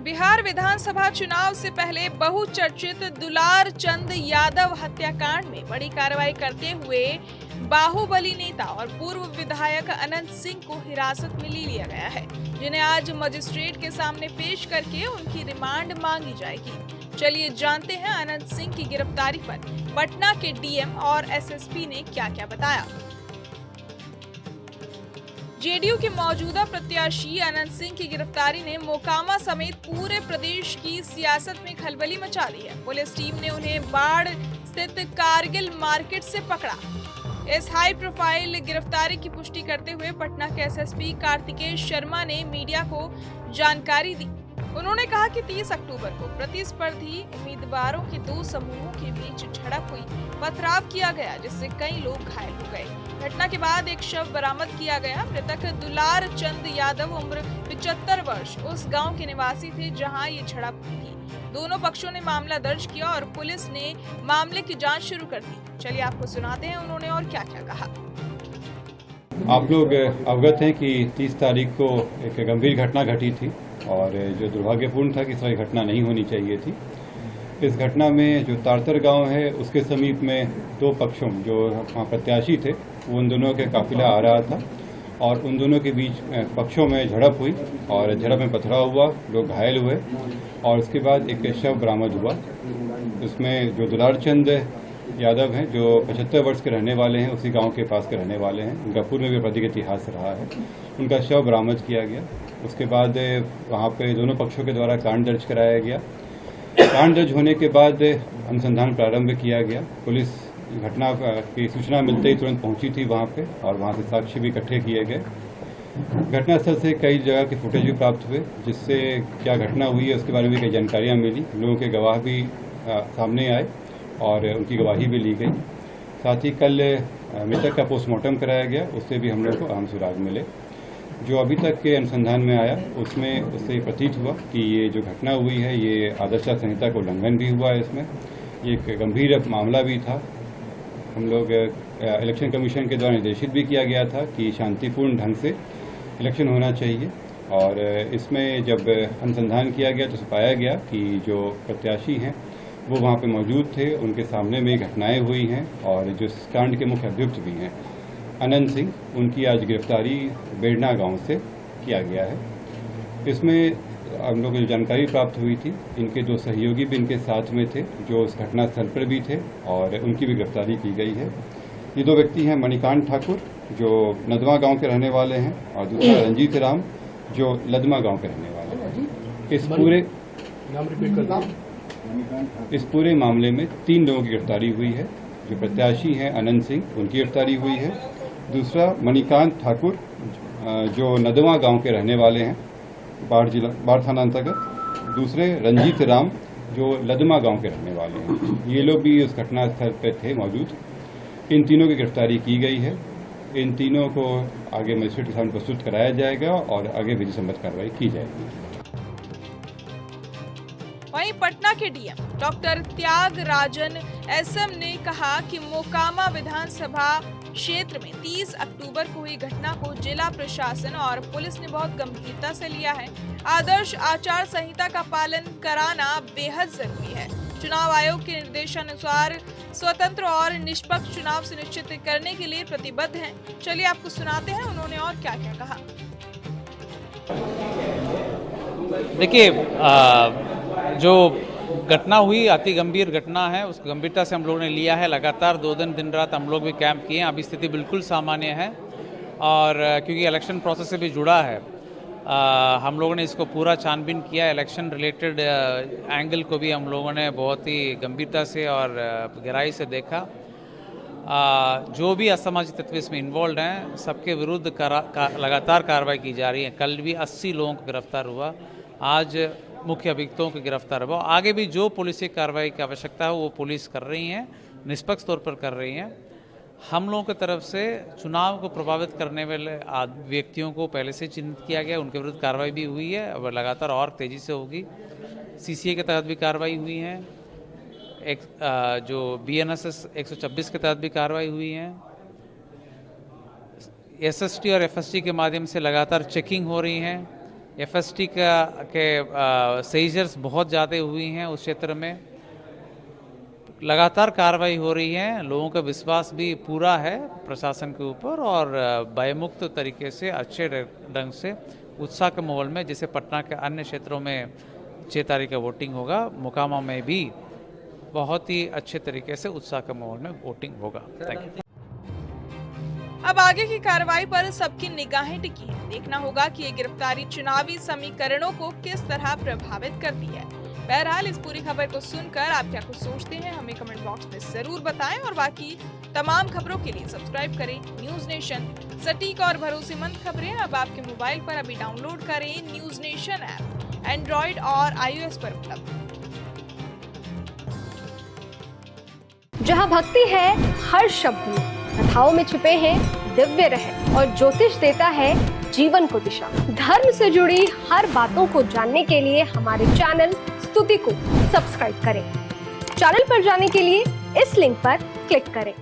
बिहार विधानसभा चुनाव से पहले बहुचर्चित दुलार चंद यादव हत्याकांड में बड़ी कार्रवाई करते हुए बाहुबली नेता और पूर्व विधायक अनंत सिंह को हिरासत में ले लिया गया है, जिन्हें आज मजिस्ट्रेट के सामने पेश करके उनकी रिमांड मांगी जाएगी। चलिए जानते हैं अनंत सिंह की गिरफ्तारी पर पटना के डीएम और एसएसपी ने क्या-क्या बताया। जेडीयू के मौजूदा प्रत्याशी अनंत सिंह की गिरफ्तारी ने मोकामा समेत पूरे प्रदेश की सियासत में खलबली मचा दी है। पुलिस टीम ने उन्हें बाढ़ स्थित कारगिल मार्केट से पकड़ा। इस हाई प्रोफाइल गिरफ्तारी की पुष्टि करते हुए पटना के एसएसपी कार्तिकेय शर्मा ने मीडिया को जानकारी दी। उन्होंने कहा कि 30 अक्टूबर को प्रतिस्पर्धी उम्मीदवारों के दो समूहों के बीच झड़प हुई, पथराव किया गया, जिससे कई लोग घायल हो गए। घटना के बाद एक शव बरामद किया गया। मृतक दुलार चंद यादव उम्र 75 वर्ष उस गांव के निवासी थे जहां ये झड़प हुई थी। दोनों पक्षों ने मामला दर्ज किया और पुलिस ने मामले की जांच शुरू कर दी। चलिए आपको सुनाते हैं उन्होंने और क्या-क्या कहा। आप लोग अवगत हैं कि 30 तारीख को एक गंभीर घटना घटी थी और जो दुर्भाग्यपूर्ण था कि इस तरह घटना नहीं होनी चाहिए थी। इस घटना में जो तारतर गांव है उसके समीप में दो पक्षों जो वहाँ प्रत्याशी थे वो उन दोनों के काफिला आ रहा था और उन दोनों के बीच पक्षों में झड़प हुई और झड़प में पथराव हुआ, लोग घायल हुए और उसके बाद एक शव बरामद हुआ। उसमें जो दुलार चंद यादव हैं जो 75 वर्ष के रहने वाले हैं, उसी गांव के पास के रहने वाले हैं, उनका पूर्व में भी आपराधिक इतिहास रहा है, उनका शव बरामद किया गया। उसके बाद वहाँ पे दोनों पक्षों के द्वारा कांड दर्ज कराया गया। कांड दर्ज होने के बाद अनुसंधान प्रारंभ किया गया। पुलिस घटना की सूचना मिलते ही तुरंत पहुंची थी वहाँ पे और वहाँ से साक्ष्य भी इकट्ठे किए गए। घटनास्थल से कई जगह के फुटेज भी प्राप्त हुए, जिससे क्या घटना हुई है उसके बारे में कई जानकारियाँ मिली। लोगों के गवाह भी सामने आए और उनकी गवाही भी ली गई। साथ ही कल मृतक का पोस्टमार्टम कराया गया, उससे भी हम लोग को अहम सुराग मिले। जो अभी तक के अनुसंधान में आया उसमें उससे प्रतीत हुआ कि ये जो घटना हुई है ये आदर्श संहिता का उल्लंघन भी हुआ है। इसमें ये एक गंभीर मामला भी था। हम लोग इलेक्शन कमीशन के द्वारा निर्देशित भी किया गया था कि शांतिपूर्ण ढंग से इलेक्शन होना चाहिए और इसमें जब अनुसंधान किया गया तो पाया गया कि जो प्रत्याशी हैं वो वहाँ पे मौजूद थे, उनके सामने में घटनाएं हुई हैं और जो कांड के मुख्य अभियुक्त भी हैं अनंत सिंह, उनकी आज गिरफ्तारी बेड़ना गांव से किया गया है। इसमें हम लोगों को जानकारी प्राप्त हुई थी, इनके दो सहयोगी भी इनके साथ में थे जो उस घटना स्थल पर भी थे और उनकी भी गिरफ्तारी की गई है। ये दो व्यक्ति हैं मणिकांत ठाकुर जो नदवा गांव के रहने वाले हैं और दूसरा रंजीत राम जो लदमा गांव के रहने वाले हैं। इस पूरे मामले में 3 लोगों की गिरफ्तारी हुई है। जो प्रत्याशी हैं अनंत सिंह, उनकी गिरफ्तारी हुई है। दूसरा मणिकांत ठाकुर जो नदवा गांव के रहने वाले हैं, बाढ़ थाना अंतर्गत। दूसरे रंजीत राम जो लदमा गांव के रहने वाले हैं। ये लोग भी उस घटना स्थल पर थे मौजूद। इन तीनों की गिरफ्तारी की गई है। इन तीनों को आगे मजिस्ट्रेट के सामने प्रस्तुत कराया जाएगा और आगे विधि सम्मत कार्रवाई की जाएगी। वहीं पटना के डीएम डॉक्टर त्यागराजन एसएम ने कहा कि मोकामा विधानसभा क्षेत्र में 30 अक्टूबर को हुई घटना को जिला प्रशासन और पुलिस ने बहुत गंभीरता से लिया है। आदर्श आचार संहिता का पालन कराना बेहद जरूरी है। चुनाव आयोग के निर्देशानुसार स्वतंत्र और निष्पक्ष चुनाव सुनिश्चित करने के लिए प्रतिबद्ध हैं। चलिए आपको सुनाते हैं उन्होंने और क्या-क्या कहा। देखिए, जो घटना हुई अति गंभीर घटना है, उस गंभीरता से हम लोगों ने लिया है। लगातार 2 दिन रात हम लोग भी कैंप किए हैं। अभी स्थिति बिल्कुल सामान्य है और क्योंकि इलेक्शन प्रोसेस से भी जुड़ा है, हम लोगों ने इसको पूरा छानबीन किया। इलेक्शन रिलेटेड एंगल को भी हम लोगों ने बहुत ही गंभीरता से और गहराई से देखा। जो भी असामाजिक तत्व इसमें इन्वॉल्व हैं सबके विरुद्ध लगातार कार्रवाई की जा रही है। कल भी 80 लोगों को गिरफ्तार हुआ, आज मुख्य अभियुक्तों को गिरफ्तार हुआ। आगे भी जो पुलिस कार्रवाई की आवश्यकता है वो पुलिस कर रही है, निष्पक्ष तौर पर कर रही है। हम लोगों की तरफ से चुनाव को प्रभावित करने वाले व्यक्तियों को पहले से चिन्हित किया गया, उनके विरुद्ध कार्रवाई भी हुई है और लगातार और तेज़ी से होगी। सीसीए के तहत भी कार्रवाई हुई है, जो बीएनएसएस 126 के तहत भी कार्रवाई हुई है। एसएसटी और एफएसटी के माध्यम से लगातार चेकिंग हो रही है। FST के सीजर्स बहुत ज़्यादा हुई हैं उस क्षेत्र में। लगातार कार्रवाई हो रही है, लोगों का विश्वास भी पूरा है प्रशासन के ऊपर और भयमुक्त तरीके से अच्छे ढंग से उत्साह के माहौल में, जैसे पटना के अन्य क्षेत्रों में 6 तारीख का वोटिंग होगा, मोकामा में भी बहुत ही अच्छे तरीके से उत्साह के माहौल में वोटिंग होगा। Thank you. अब आगे की कार्रवाई पर सबकी निगाहें टिकी हैं। देखना होगा कि ये गिरफ्तारी चुनावी समीकरणों को किस तरह प्रभावित करती है। बहरहाल इस पूरी खबर को सुनकर आप क्या कुछ सोचते हैं, हमें कमेंट बॉक्स में जरूर बताएं और बाकी तमाम खबरों के लिए सब्सक्राइब करें न्यूज नेशन। सटीक और भरोसेमंद खबरें अब आपके मोबाइल पर अभी डाउनलोड करें न्यूज नेशन ऐप, एंड्रॉइड और iOS पर उपलब्ध। जहाँ भक्ति है हर शब्द में, कथाओं में छुपे हैं दिव्य रहस्य और ज्योतिष देता है जीवन को दिशा। धर्म से जुड़ी हर बातों को जानने के लिए हमारे चैनल स्तुति को सब्सक्राइब करें। चैनल पर जाने के लिए इस लिंक पर क्लिक करें।